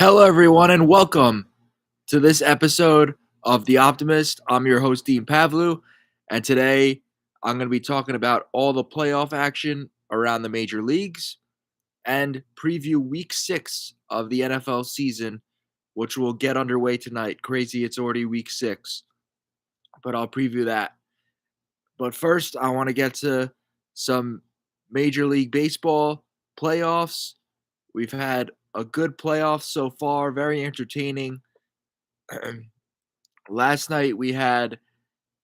Hello, everyone, and welcome to this episode of The Optimist. I'm your host, Dean Pavlou, and today I'm going to be talking about all the playoff action around the major leagues and preview week 6 of the NFL season, which will get underway tonight. Crazy, it's already week 6, but I'll preview that. But first, I want to get to some Major League Baseball playoffs. We've had a good playoff so far, very entertaining. Last night we had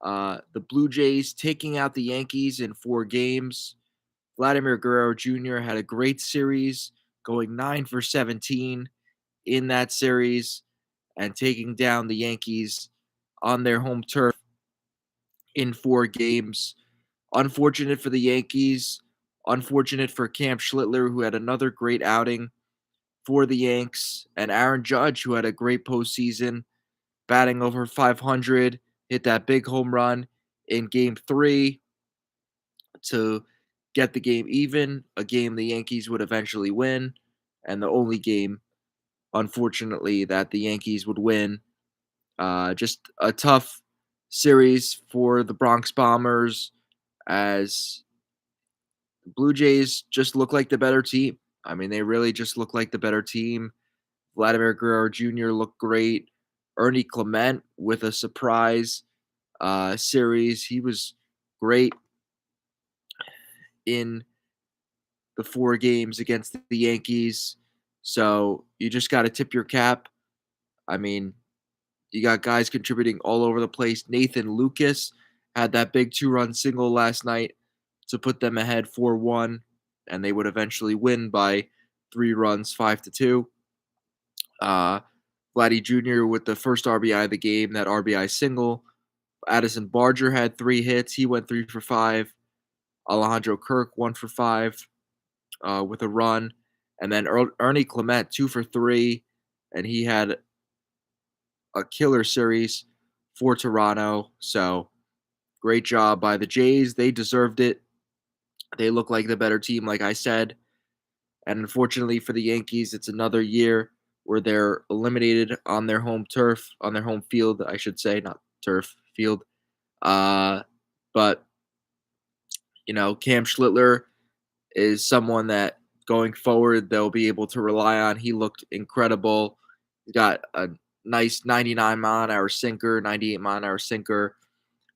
the Blue Jays taking out the Yankees in 4 games. Vladimir Guerrero Jr. had a great series, going 9 for 17 in that series and taking down the Yankees on their home turf in 4 games. Unfortunate for the Yankees. Unfortunate for Cam Schlittler, who had another great outing for the Yanks, and Aaron Judge, who had a great postseason, batting over 500, hit that big home run in Game 3 to get the game even, a game the Yankees would eventually win, and the only game, unfortunately, that the Yankees would win. Just a tough series for the Bronx Bombers as the Blue Jays just look like the better team. I mean, they really just look like the better team. Vladimir Guerrero Jr. looked great. Ernie Clement with a surprise series. He was great in the 4 games against the Yankees. So you just got to tip your cap. I mean, you got guys contributing all over the place. Nathan Lucas had that big 2-run single last night to put them ahead 4-1, and they would eventually win by 3 runs, 5-2. Vladdy Jr. with the first RBI of the game, that RBI single. Addison Barger had 3 hits. He went 3 for 5. Alejandro Kirk 1 for 5 with a run. And then Ernie Clement 2 for 3. And he had a killer series for Toronto. So great job by the Jays. They deserved it. They look like the better team, like I said. And unfortunately for the Yankees, it's another year where they're eliminated on their home turf, on their home field, I should say, not turf, field. But, Cam Schlittler is someone that going forward they'll be able to rely on. He looked incredible. He got a nice 99-mile-an-hour sinker, 98-mile-an-hour sinker,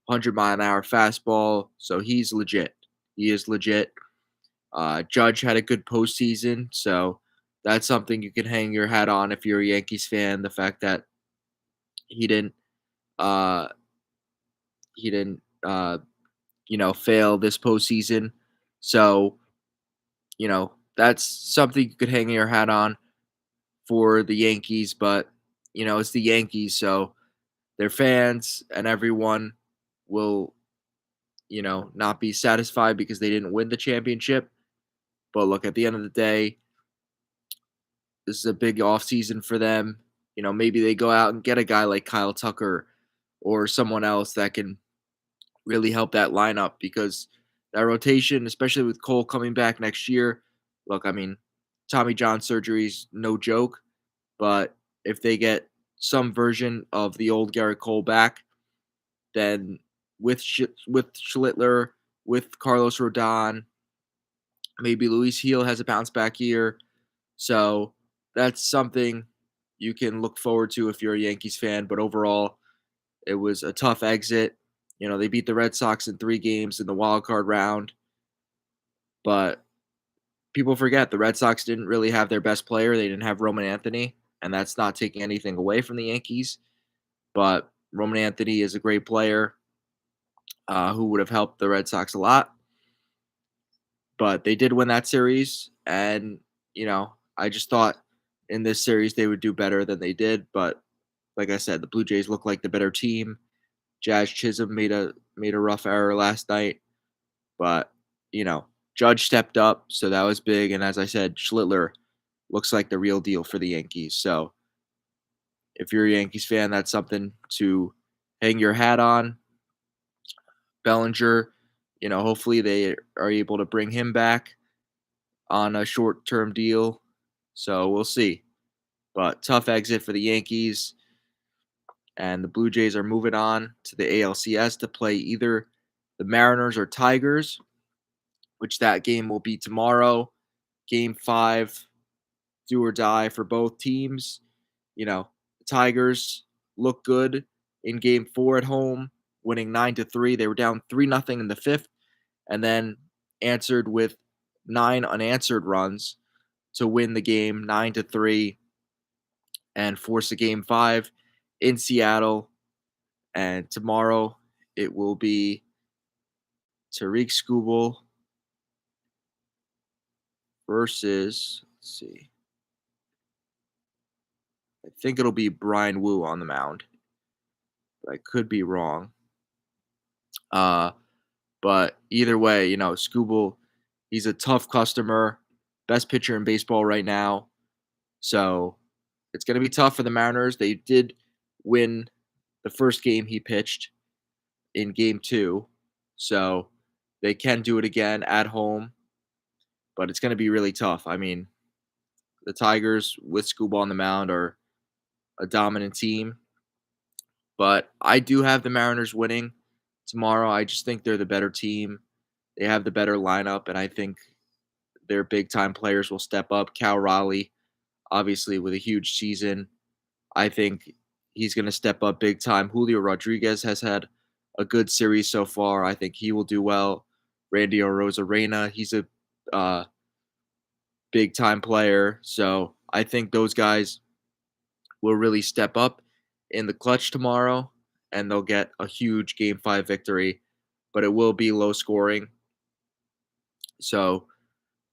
100-mile-an-hour fastball. So he's legit. He is legit. Judge had a good postseason, so that's something you can hang your hat on if you're a Yankees fan. The fact that he didn't, uh, he didn't, fail this postseason. So that's something you could hang your hat on for the Yankees. But it's the Yankees, so their fans and everyone will, not be satisfied because they didn't win the championship. But look, at the end of the day, this is a big offseason for them. Maybe they go out and get a guy like Kyle Tucker or someone else that can really help that lineup because that rotation, especially with Cole coming back next year, look, I mean, Tommy John surgery is no joke, but if they get some version of the old Garrett Cole back, then with Schlittler, with Carlos Rodon, maybe Luis Heel has a bounce back year. So that's something you can look forward to if you're a Yankees fan. But overall, it was a tough exit. They beat the Red Sox in 3 games in the wild card round. But people forget the Red Sox didn't really have their best player. They didn't have Roman Anthony, and that's not taking anything away from the Yankees. But Roman Anthony is a great player who would have helped the Red Sox a lot. But they did win that series, and I just thought in this series they would do better than they did. But like I said, the Blue Jays look like the better team. Jazz Chisholm made a rough error last night, but Judge stepped up, so that was big. And as I said, Schlittler looks like the real deal for the Yankees. So if you're a Yankees fan, that's something to hang your hat on. Bellinger, hopefully they are able to bring him back on a short-term deal. So we'll see. But tough exit for the Yankees, and the Blue Jays are moving on to the ALCS to play either the Mariners or Tigers, which that game will be tomorrow. Game 5, do or die for both teams. The Tigers look good in game 4 at home, winning 9-3. They were down 3-0 in the 5th and then answered with 9 unanswered runs to win the game 9-3 and force a game 5 in Seattle. And tomorrow it will be Tariq Skubal versus, let's see, I think it'll be Brian Wu on the mound, but I could be wrong. Uh, but either way, Skubal, he's a tough customer, best pitcher in baseball right now. So it's going to be tough for the Mariners. They did win the first game he pitched in game 2. So they can do it again at home, but it's going to be really tough. I mean, the Tigers with Skubal on the mound are a dominant team, but I do have the Mariners winning tomorrow. I just think they're the better team. They have the better lineup, and I think their big time players will step up. Cal Raleigh, obviously, with a huge season. I think he's going to step up big time. Julio Rodriguez has had a good series so far. I think he will do well. Randy Arozarena, he's a big time player. So I think those guys will really step up in the clutch tomorrow, and they'll get a huge game 5 victory, but it will be low scoring. So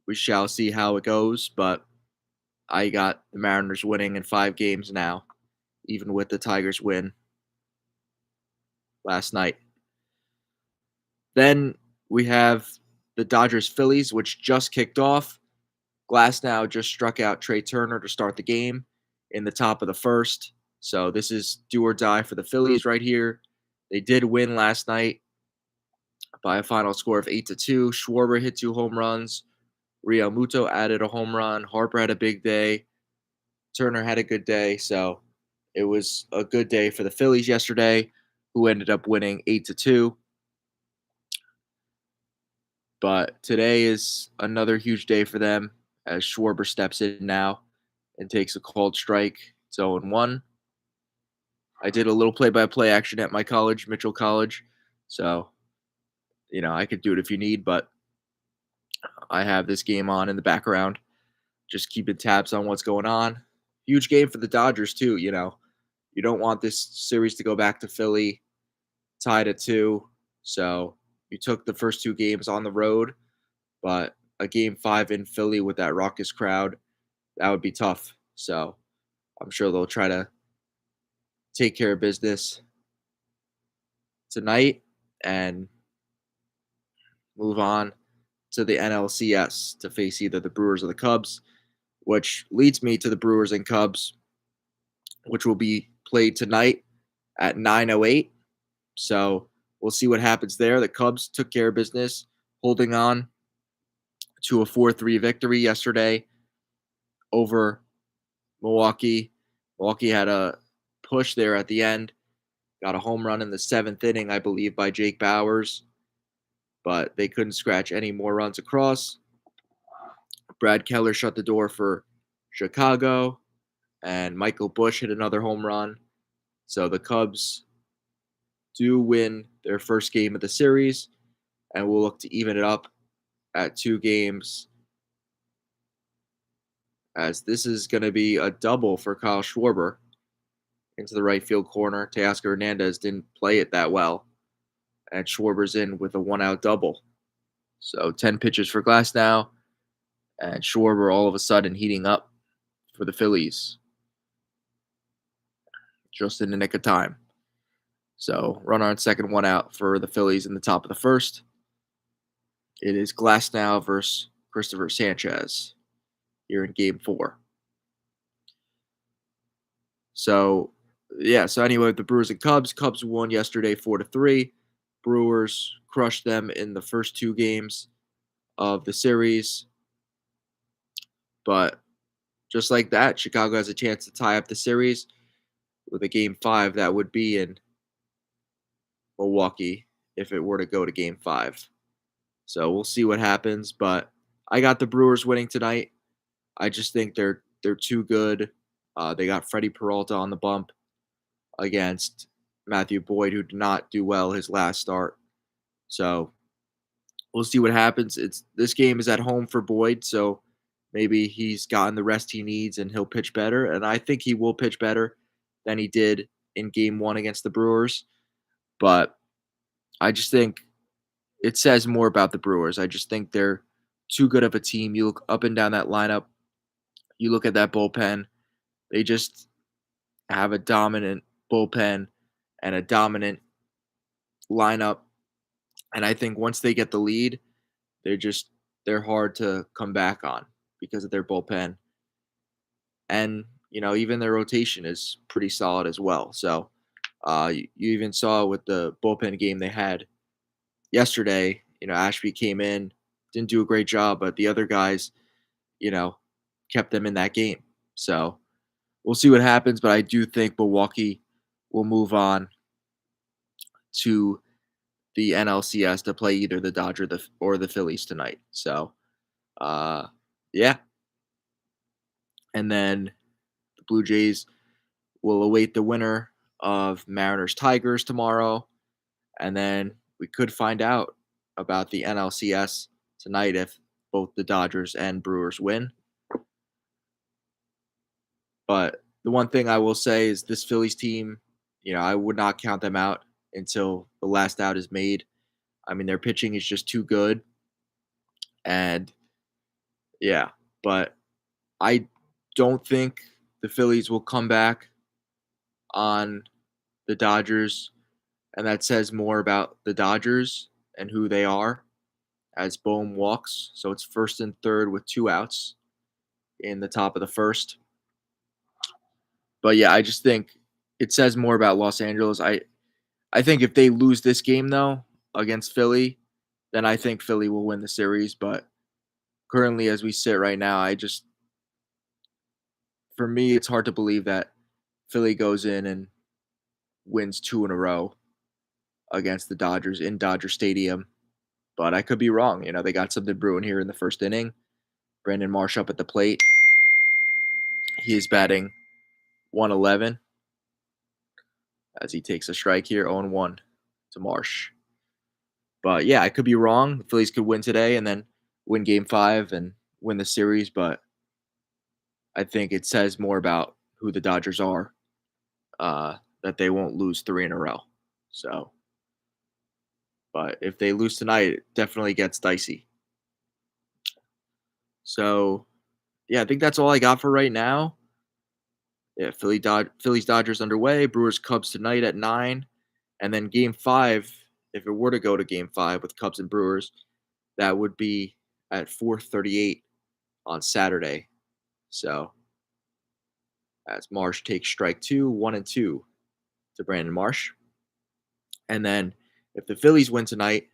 we shall see how it goes, but I got the Mariners winning in 5 games now, even with the Tigers win last night. Then we have the Dodgers Phillies, which just kicked off. Glasnow just struck out Trey Turner to start the game in the top of the first. So this is do or die for the Phillies right here. They did win last night by a final score of 8-2. Schwarber hit 2 home runs. Real Muto added a home run. Harper had a big day. Turner had a good day. So it was a good day for the Phillies yesterday, who ended up winning 8-2. But today is another huge day for them as Schwarber steps in now and takes a called strike. It's 0-1. I did a little play-by-play action at my college, Mitchell College. So, I could do it if you need, but I have this game on in the background, just keeping tabs on what's going on. Huge game for the Dodgers, too. You don't want this series to go back to Philly, tied at 2. So you took the first 2 games on the road, but a game 5 in Philly with that raucous crowd, that would be tough. So I'm sure they'll try to take care of business tonight and move on to the NLCS to face either the Brewers or the Cubs, which leads me to the Brewers and Cubs, which will be played tonight at 9:08. So we'll see what happens there. The Cubs took care of business, holding on to a 4-3 victory yesterday over Milwaukee. Milwaukee had a push there at the end, got a home run in the 7th inning, I believe, by Jake Bauers, but they couldn't scratch any more runs across. Brad Keller shut the door for Chicago, and Michael Busch hit another home run. So the Cubs do win their first game of the series, and we'll look to even it up at 2 games, as this is going to be a double for Kyle Schwarber into the right field corner. Teoscar Hernandez didn't play it that well, and Schwarber's in with a 1-out double. So 10 pitches for Glasnow, and Schwarber all of a sudden heating up for the Phillies just in the nick of time. So runner on second, 1 out for the Phillies in the top of the first. It is Glasnow versus Christopher Sanchez here in game 4. So anyway, the Brewers and Cubs. Cubs won yesterday 4-3. Brewers crushed them in the first 2 games of the series. But just like that, Chicago has a chance to tie up the series with a game 5 that would be in Milwaukee if it were to go to game 5. So we'll see what happens, but I got the Brewers winning tonight. I just think they're too good. They got Freddie Peralta on the bump against Matthew Boyd, who did not do well his last start. So we'll see what happens. It's this game is at home for Boyd, so maybe he's gotten the rest he needs and he'll pitch better. And I think he will pitch better than he did in game 1 against the Brewers. But I just think it says more about the Brewers. I just think they're too good of a team. You look up and down that lineup, you look at that bullpen, they just have a dominant bullpen and a dominant lineup. And I think once they get the lead, they're hard to come back on because of their bullpen. And, even their rotation is pretty solid as well. So you even saw with the bullpen game they had yesterday, Ashby came in, didn't do a great job, but the other guys, you know, kept them in that game. So we'll see what happens, but I do think Milwaukee will move on to the NLCS to play either the or the Phillies tonight. So, yeah. And then the Blue Jays will await the winner of Mariners Tigers tomorrow. And then we could find out about the NLCS tonight if both the Dodgers and Brewers win. But the one thing I will say is this Phillies team, I would not count them out until the last out is made. I mean, their pitching is just too good. And yeah, but I don't think the Phillies will come back on the Dodgers. And that says more about the Dodgers and who they are as Bohm walks. So it's first and third with 2 outs in the top of the first. But yeah, I just think it says more about Los Angeles. I think if they lose this game though against Philly, then I think Philly will win the series. But currently, as we sit right now, for me, it's hard to believe that Philly goes in and wins 2 in a row against the Dodgers in Dodger Stadium. But I could be wrong. They got something brewing here in the first inning. Brandon Marsh up at the plate. He is batting 111 as he takes a strike here, 0-1 to Marsh. But yeah, I could be wrong. The Phillies could win today and then win game 5 and win the series. But I think it says more about who the Dodgers are that they won't lose 3 in a row. So, but if they lose tonight, it definitely gets dicey. So, yeah, I think that's all I got for right now. Yeah, Phillies Dodgers underway. Brewers Cubs tonight at 9, and then Game 5. If it were to go to Game 5 with Cubs and Brewers, that would be at 4:38 on Saturday. So as Marsh takes strike 2, 1-2 to Brandon Marsh, and then if the Phillies win tonight,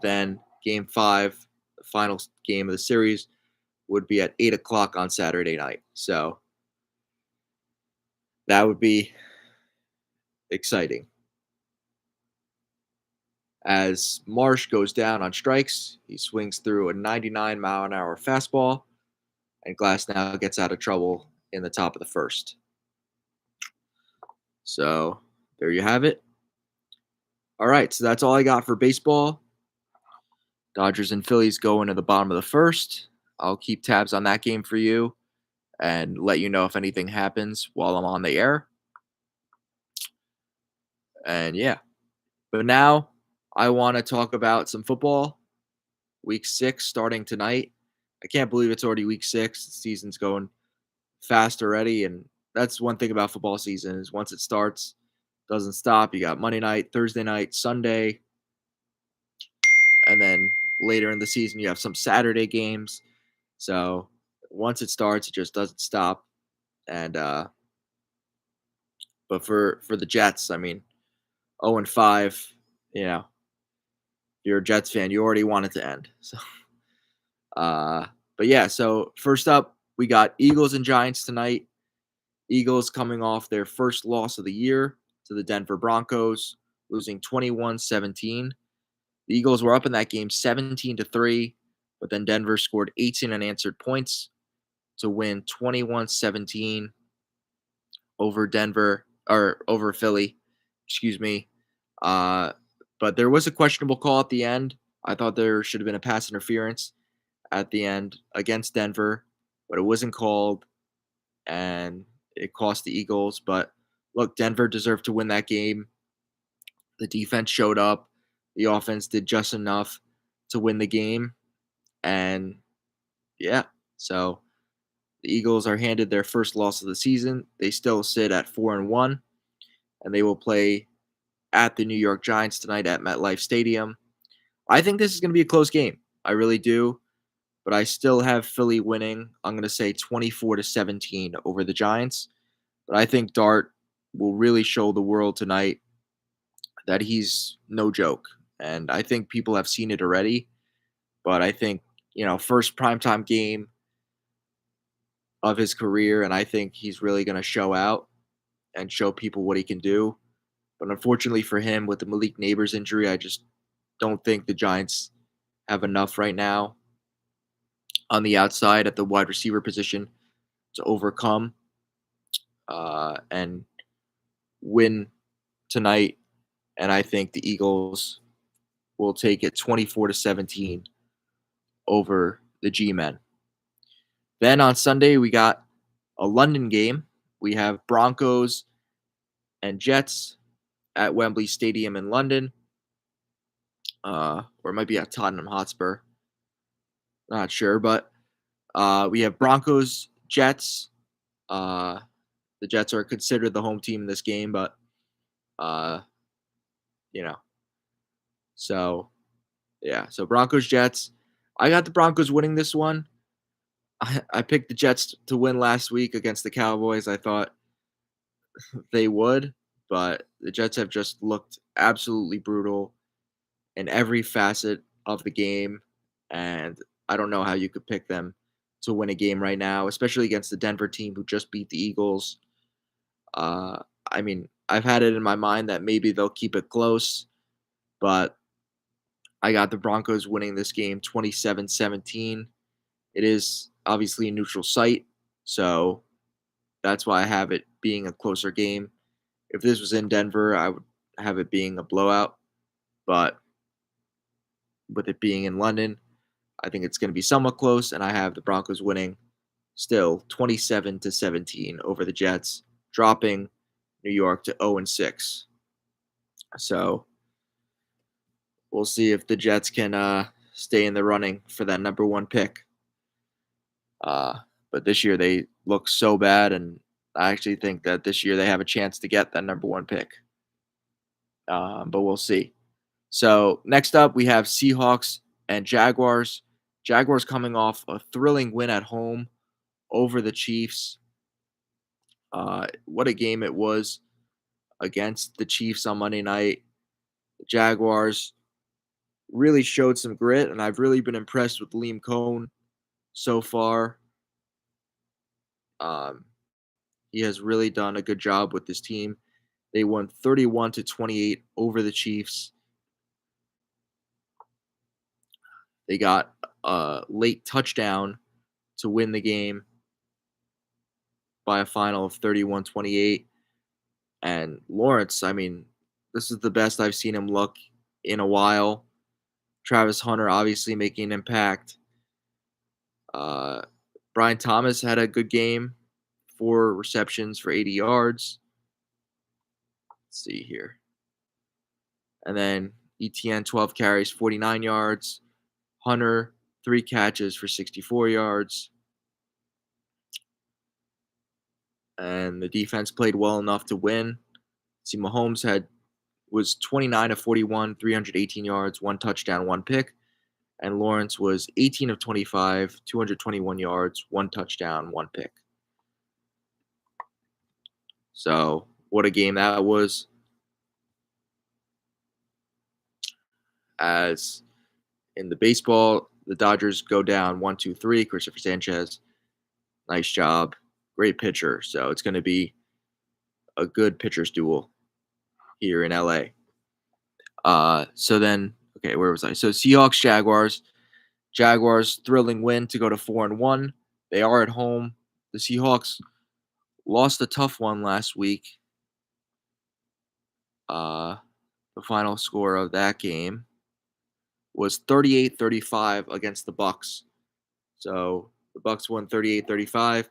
then Game 5, the final game of the series, would be at 8 o'clock on Saturday night. So that would be exciting. As Marsh goes down on strikes, he swings through a 99-mile-an-hour fastball, and Glasnow gets out of trouble in the top of the first. So there you have it. All right, so that's all I got for baseball. Dodgers and Phillies go into the bottom of the first. I'll keep tabs on that game for you and let you know if anything happens while I'm on the air. And yeah, but now I want to talk about some football. Week 6 starting tonight. I can't believe it's already week 6. The season's going fast already, and that's one thing about football season is once it starts, it doesn't stop. You got Monday night, Thursday night, Sunday, and then later in the season you have some Saturday games. So once it starts, it just doesn't stop. And but for the Jets, I mean, 0-5, if you're a Jets fan, you already want it to end. So but yeah, so first up, We got Eagles and Giants tonight. Eagles coming off their first loss of the year to the Denver Broncos, losing 21-17. The Eagles were up in that game 17-3, but then Denver scored 18 unanswered points to win 21-17 over Denver or over Philly, excuse me. Uh, but there was a questionable call at the end. I thought there should have been a pass interference at the end against Denver, but it wasn't called and it cost the Eagles. But look, Denver deserved to win that game. The defense showed up. The offense did just enough to win the game. And yeah, so the Eagles are handed their first loss of the season. They still sit at 4-1, and they will play at the New York Giants tonight at MetLife Stadium. I think this is going to be a close game. I really do. But I still have Philly winning. I'm going to say 24-17 over the Giants. But I think Dart will really show the world tonight that he's no joke. And I think people have seen it already. But I think, first primetime game of his career. And I think he's really going to show out and show people what he can do. But unfortunately for him, with the Malik Neighbors injury, I just don't think the Giants have enough right now on the outside at the wide receiver position to overcome and win tonight. And I think the Eagles will take it 24-17 over the G-Men. Then on Sunday, we got a London game. We have Broncos and Jets at Wembley Stadium in London. Or it might be at Tottenham Hotspur. Not sure, but we have Broncos, Jets. The Jets are considered the home team in this game, but you know. So yeah, so Broncos, Jets. I got the Broncos winning this one. I picked the Jets to win last week against the Cowboys. I thought they would, but the Jets have just looked absolutely brutal in every facet of the game, and I don't know how you could pick them to win a game right now, especially against the Denver team who just beat the Eagles. Uh, I mean, I've had it in my mind that maybe they'll keep it close, but I got the Broncos winning this game 27-17. It is obviously a neutral site, so that's why I have it being a closer game. If this was in Denver, I would have it being a blowout, but with it being in London, I think it's going to be somewhat close, and I have the Broncos winning still 27-17 over the Jets, dropping New York to 0-6. So we'll see if the Jets can stay in the running for that number one pick. But this year they look so bad, and I actually think that this year they have a chance to get that number one pick. But we'll see. So next up, we have Seahawks and Jaguars. Jaguars coming off a thrilling win at home over the Chiefs. What a game it was against the Chiefs on Monday night. The Jaguars really showed some grit, and I've really been impressed with Liam Cohn so far. He has really done a good job with this team. They won 31-28 over the Chiefs. They got a late touchdown to win the game by a final of 31-28. And Lawrence, I mean, this is the best I've seen him look in a while. Travis Hunter obviously making an impact. Brian Thomas had a good game, 4 receptions for 80 yards. Let's see here. And then ETN, 12 carries, 49 yards. Hunter, 3 catches for 64 yards. And the defense played well enough to win. See, Mahomes was 29 of 41, 318 yards, 1 touchdown, 1 pick. And Lawrence was 18 of 25, 221 yards, 1 touchdown, 1 pick. So, what a game that was. As in the baseball, the Dodgers go down 1-2-3. Christopher Sanchez, Nice job. Great pitcher. So it's going to be a good pitcher's duel here in LA. So then, okay, where was I? So Seahawks, Jaguars. Jaguars thrilling win to go to 4-1. They are at home. The Seahawks lost a tough one last week. The final score of that game was 38-35 against the Bucks. So the Bucks won 38-35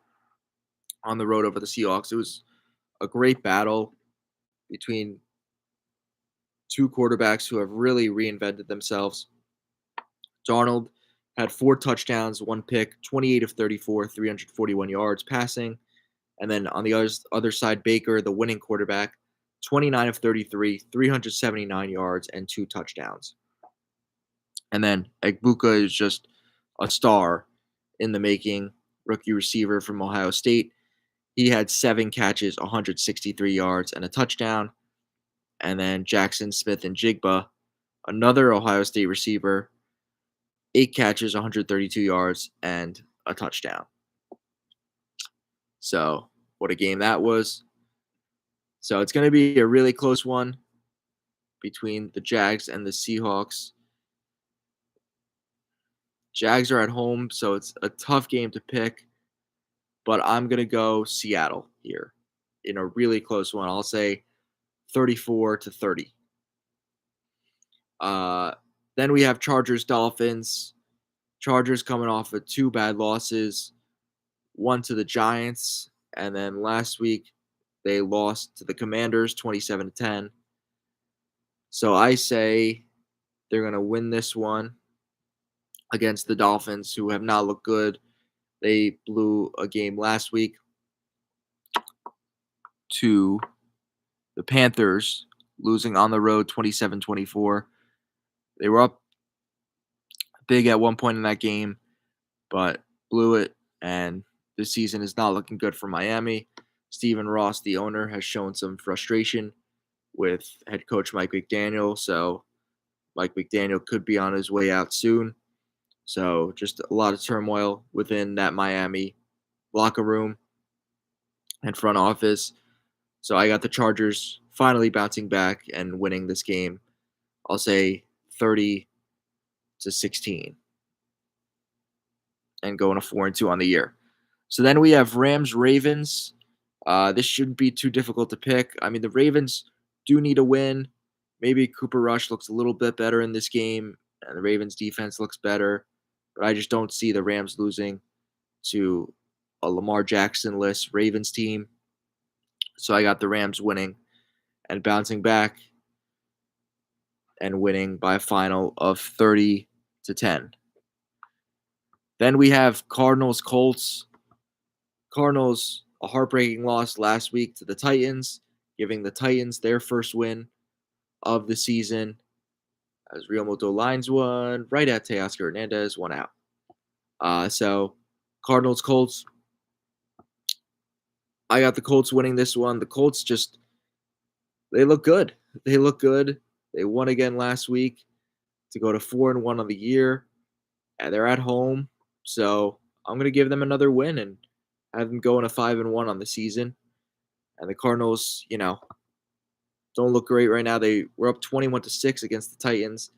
on the road over the Seahawks. It was a great battle between two quarterbacks who have really reinvented themselves. Darnold had 4 touchdowns, 1 pick, 28 of 34, 341 yards passing. And then on the other side, Baker, the winning quarterback, 29 of 33, 379 yards, and 2 touchdowns. And then Egbuka is just a star in the making, rookie receiver from Ohio State. He had 7 catches, 163 yards, and a touchdown. And then Jackson Smith and Jigba, another Ohio State receiver, 8 catches, 132 yards, and a touchdown. So, what a game that was. So, it's going to be a really close one between the Jags and the Seahawks. Jags are at home, so it's a tough game to pick, but I'm going to go Seattle here in a really close one. I'll say 34-30. Then we have Chargers, Dolphins. Chargers coming off of 2 bad losses, one to the Giants, and then last week they lost to the Commanders 27-10. So I say they're going to win this one against the Dolphins, who have not looked good. They blew a game last week to the Panthers, losing on the road 27-24. They were up big at one point in that game, but blew it, and this season is not looking good for Miami. Stephen Ross, the owner, has shown some frustration with head coach Mike McDaniel, so Mike McDaniel could be on his way out soon. So just a lot of turmoil within that Miami locker room and front office. So I got the Chargers finally bouncing back and winning this game. I'll say 30-16 and going to 4-2 on the year. So then we have Rams, Ravens. This shouldn't be too difficult to pick. I mean, the Ravens do need a win. Maybe Cooper Rush looks a little bit better in this game, and the Ravens defense looks better. But I just don't see the Rams losing to a Lamar Jackson-less Ravens team. So I got the Rams winning and bouncing back and winning by a final of 30-10. Then we have Cardinals, Colts. Cardinals, a heartbreaking loss last week to the Titans, giving the Titans their first win of the season as Real Muto lines one right at Teoscar Hernandez, 1 out. So Cardinals, Colts. I got the Colts winning this one. The Colts they look good. They look good. They won again last week to go to 4-1 on the year. And they're at home. So I'm going to give them another win and have them going to 5-1 on the season. And the Cardinals, don't look great right now. They were up 21-6 against the Titans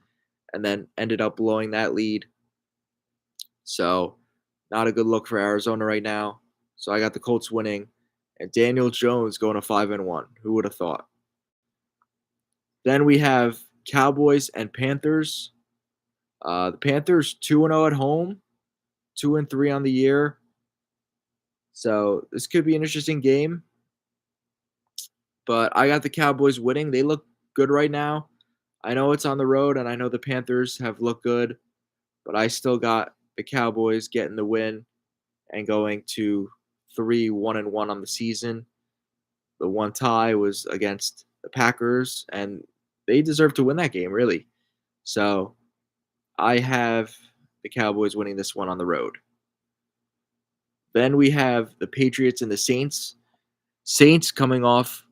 and then ended up blowing that lead. So not a good look for Arizona right now. So I got the Colts winning and Daniel Jones going to 5-1. Who would have thought? Then we have Cowboys and Panthers. The Panthers 2-0 at home, 2-3 on the year. So this could be an interesting game. But I got the Cowboys winning. They look good right now. I know it's on the road, and I know the Panthers have looked good, but I still got the Cowboys getting the win and going to 3-1-1 on the season. The one tie was against the Packers, and they deserve to win that game, really. So I have the Cowboys winning this one on the road. Then we have the Patriots and the Saints. Saints coming off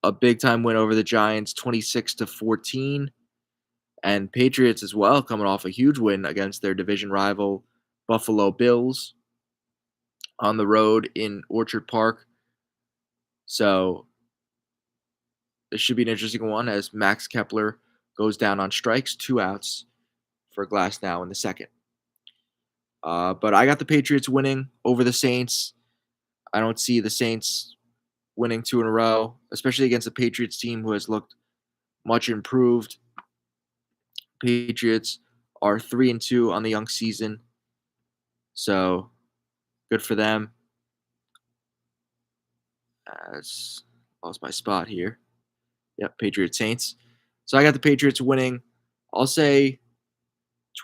a big-time win over the Giants, 26-14. And Patriots as well coming off a huge win against their division rival, Buffalo Bills. on the road in Orchard Park. So this should be an interesting one as Max Kepler goes down on strikes, 2 outs for Glass now in the second. But I got the Patriots winning over the Saints. I don't see the Saints winning 2 in a row, especially against a Patriots team who has looked much improved. Patriots are 3-2 on the young season, so good for them. As lost my spot here. Yep, Patriots Saints. So I got the Patriots winning. I'll say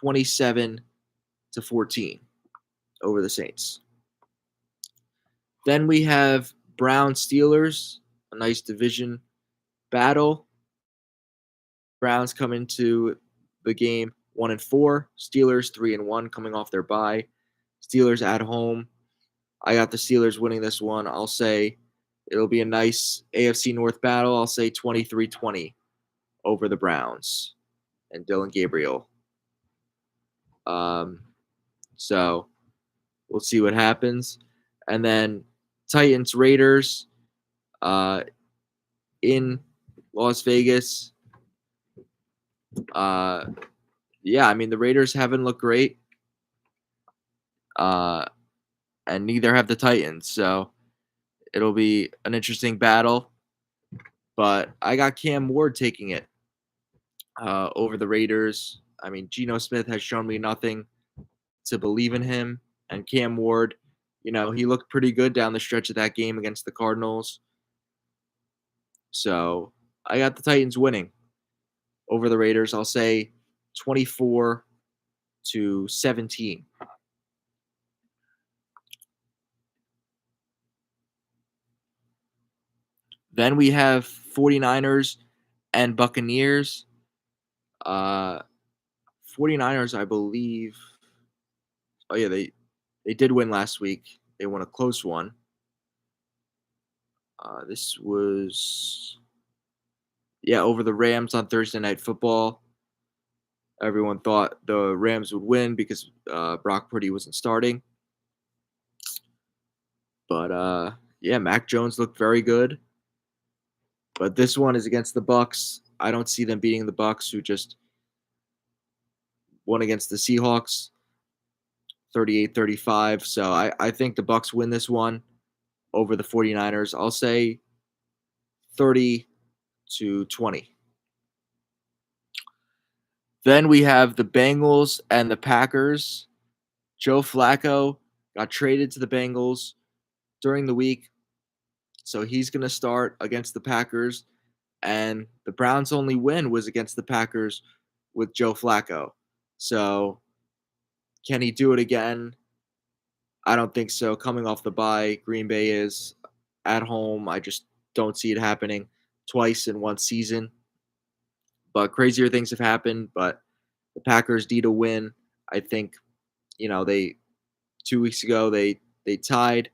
27-14 over the Saints. Then we have Browns Steelers, a nice division battle. Browns come into the game 1-4. Steelers 3-1 coming off their bye. Steelers at home. I got the Steelers winning this one. I'll say it'll be a nice AFC North battle. I'll say 23-20 over the Browns and Dylan Gabriel. So we'll see what happens. And then Titans Raiders in Las Vegas. Yeah, I mean the Raiders haven't looked great. And neither have the Titans. So it'll be an interesting battle. But I got Cam Ward taking it over the Raiders. I mean, Geno Smith has shown me nothing to believe in him. And Cam Ward, he looked pretty good down the stretch of that game against the Cardinals. So I got the Titans winning over the Raiders. I'll say 24-17. Then we have 49ers and Buccaneers. 49ers, I believe. Oh, yeah, they did win last week. They won a close one. This was, over the Rams on Thursday Night Football. Everyone thought the Rams would win because Brock Purdy wasn't starting. But, Mac Jones looked very good. But this one is against the Bucs. I don't see them beating the Bucs, who just won against the Seahawks 38-35. So I think the Bucs win this one over the 49ers. I'll say 30-20. Then we have the Bengals and the Packers. Joe Flacco got traded to the Bengals during the week, so he's going to start against the Packers. And the Browns' only win was against the Packers with Joe Flacco. So can he do it again? I don't think so. Coming off the bye, Green Bay is at home. I just don't see it happening twice in one season. But crazier things have happened. But the Packers need a win. I think, they 2 weeks ago they tied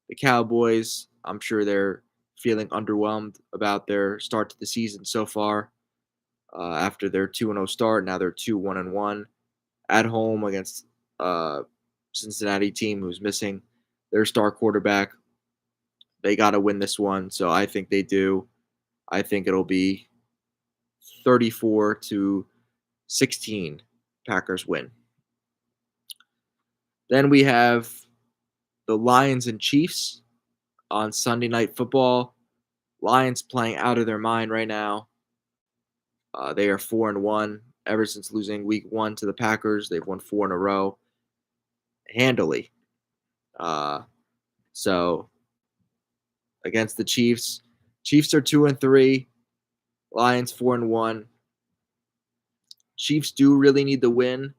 the Cowboys. I'm sure they're feeling underwhelmed about their start to the season so far. After their 2-0 start, now they're 2-1-1 at home against Cincinnati team who's missing their star quarterback. They got to win this one, so I think they do. I think it'll be 34-16. Packers win. Then we have the Lions and Chiefs on Sunday Night Football. Lions playing out of their mind right now. They are 4-1. Ever since losing week 1 to the Packers, they've won 4 in a row handily. So against the Chiefs are 2-3. Lions 4-1. Chiefs do really need the win.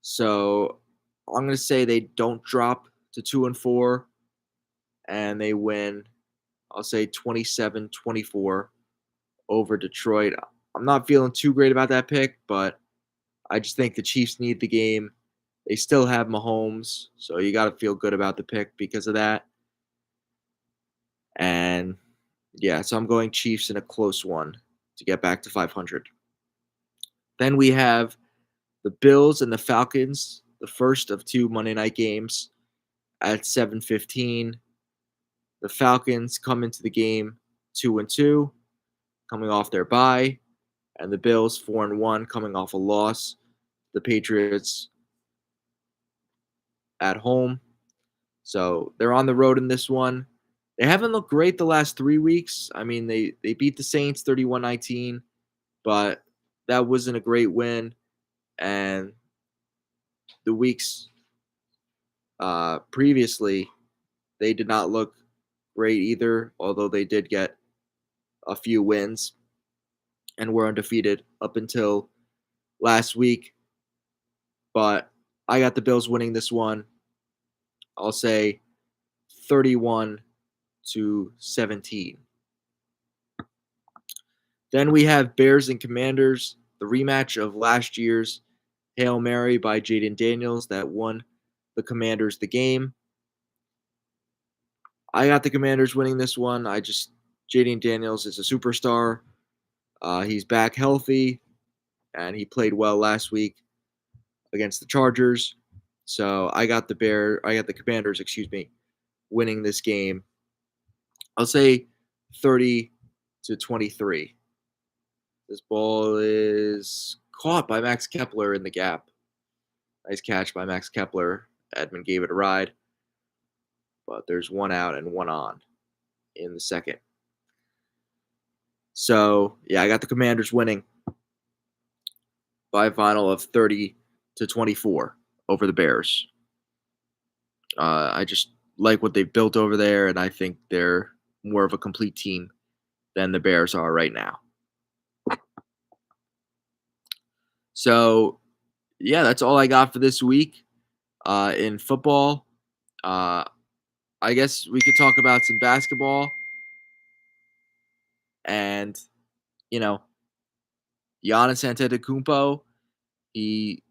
So I'm going to say they don't drop to 2-4 and they win. I'll say 27-24 over Detroit. I'm not feeling too great about that pick, but I just think the Chiefs need the game. They still have Mahomes, so you got to feel good about the pick because of that. And so I'm going Chiefs in a close one to get back to 500. Then we have the Bills and the Falcons, the first of 2 Monday night games at 7:15. The Falcons come into the game 2-2, coming off their bye, and the Bills 4-1, coming off a loss. The Patriots at home, so they're on the road in this one. They haven't looked great the last 3 weeks. I mean, they beat the Saints 31-19, but that wasn't a great win. And the weeks previously, they did not look great either, although they did get a few wins and were undefeated up until last week. But I got the Bills winning this one. I'll say 31-17. Then we have Bears and Commanders, the rematch of last year's Hail Mary by Jaden Daniels that won the Commanders the game. I got the Commanders winning this one. Jaden Daniels is a superstar. He's back healthy, and he played well last week against the Chargers. So I got the Commanders, winning this game. I'll say 30-23. This ball is caught by Max Kepler in the gap. Nice catch by Max Kepler. Edmund gave it a ride, but there's one out and one on in the second. So, yeah, I got the Commanders winning by a final of 30-24 over the Bears. I just like what they've built over there, and I think they're more of a complete team than the Bears are right now. So, yeah, that's all I got for this week in football. I guess we could talk about some basketball. And, you know, Giannis Antetokounmpo, he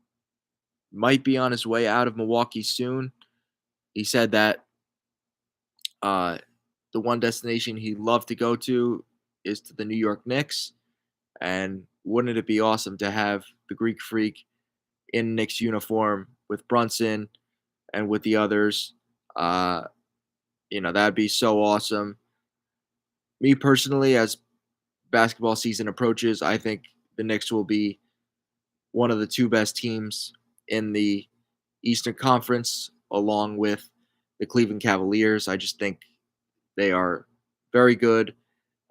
might be on his way out of Milwaukee soon. He said that the one destination he'd love to go to is to the New York Knicks. And wouldn't it be awesome to have the Greek Freak in Knicks uniform with Brunson and with the others? That'd be so awesome. Me personally, as basketball season approaches, I think the Knicks will be one of the two best teams in the Eastern Conference, along with the Cleveland Cavaliers. I just think they are very good.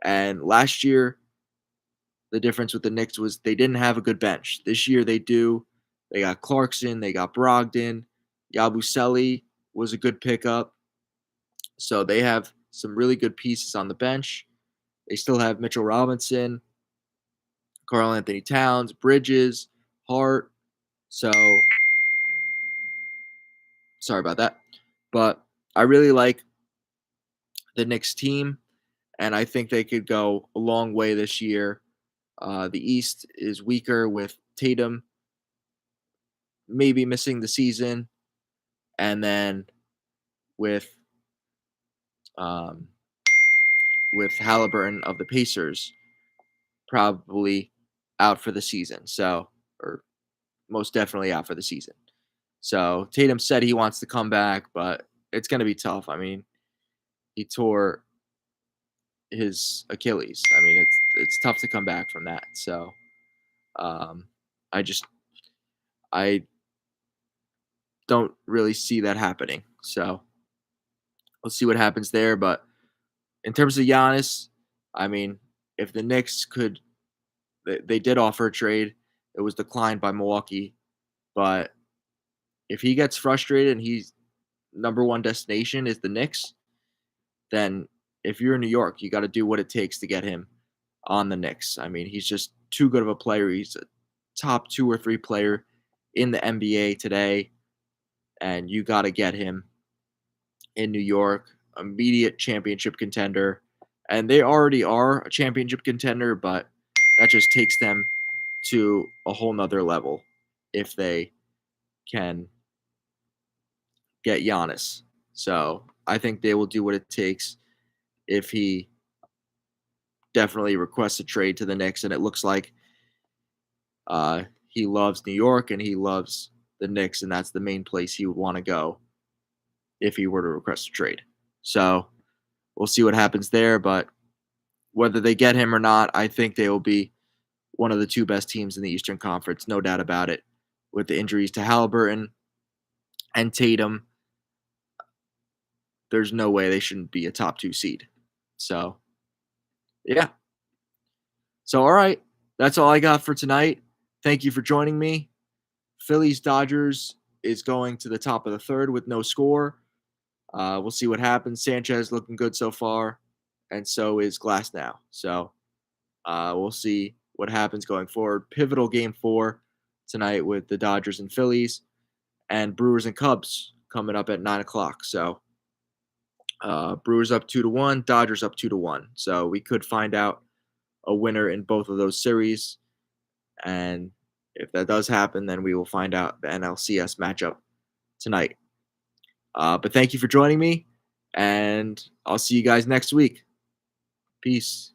And last year, the difference with the Knicks was they didn't have a good bench. This year they do. They got Clarkson, they got Brogdon. Yabusele was a good pickup. So they have some really good pieces on the bench. They still have Mitchell Robinson, Karl Anthony Towns, Bridges, Hart. So sorry about that. But I really like the Knicks team, and I think they could go a long way this year. The East is weaker with Tatum maybe missing the season, and then with um, with Halliburton of the Pacers probably out for the season. So, or most definitely out for the season. So Tatum said he wants to come back, but it's going to be tough. I mean, he tore his Achilles. I mean, it's tough to come back from that. So, um, I just I don't really see that happening. So let's see what happens there. But in terms of Giannis, I mean, if the Knicks could, they did offer a trade. It was declined by Milwaukee. But if he gets frustrated and he's number one destination is the Knicks, then if you're in New York, you got to do what it takes to get him on the Knicks. I mean, he's just too good of a player. He's a top 2 or 3 player in the NBA today, and you got to get him in New York, immediate championship contender. And they already are a championship contender, but that just takes them to a whole nother level if they can get Giannis. So I think they will do what it takes if he definitely requests a trade to the Knicks. And it looks like he loves New York and he loves the Knicks, and that's the main place he would want to go if he were to request a trade. So we'll see what happens there. But whether they get him or not, I think they will be one of the two best teams in the Eastern Conference, no doubt about it. With the injuries to Halliburton and Tatum, there's no way they shouldn't be a top 2 seed. So, yeah. So, all right. That's all I got for tonight. Thank you for joining me. Phillies Dodgers is going to the top of the third with no score. We'll see what happens. Sanchez looking good so far, and so is Glass now. So we'll see what happens going forward. Pivotal game 4 tonight with the Dodgers and Phillies, and Brewers and Cubs coming up at 9 o'clock. So Brewers up 2-1, Dodgers up 2-1. So we could find out a winner in both of those series, and if that does happen, then we will find out the NLCS matchup tonight. But thank you for joining me, and I'll see you guys next week. Peace.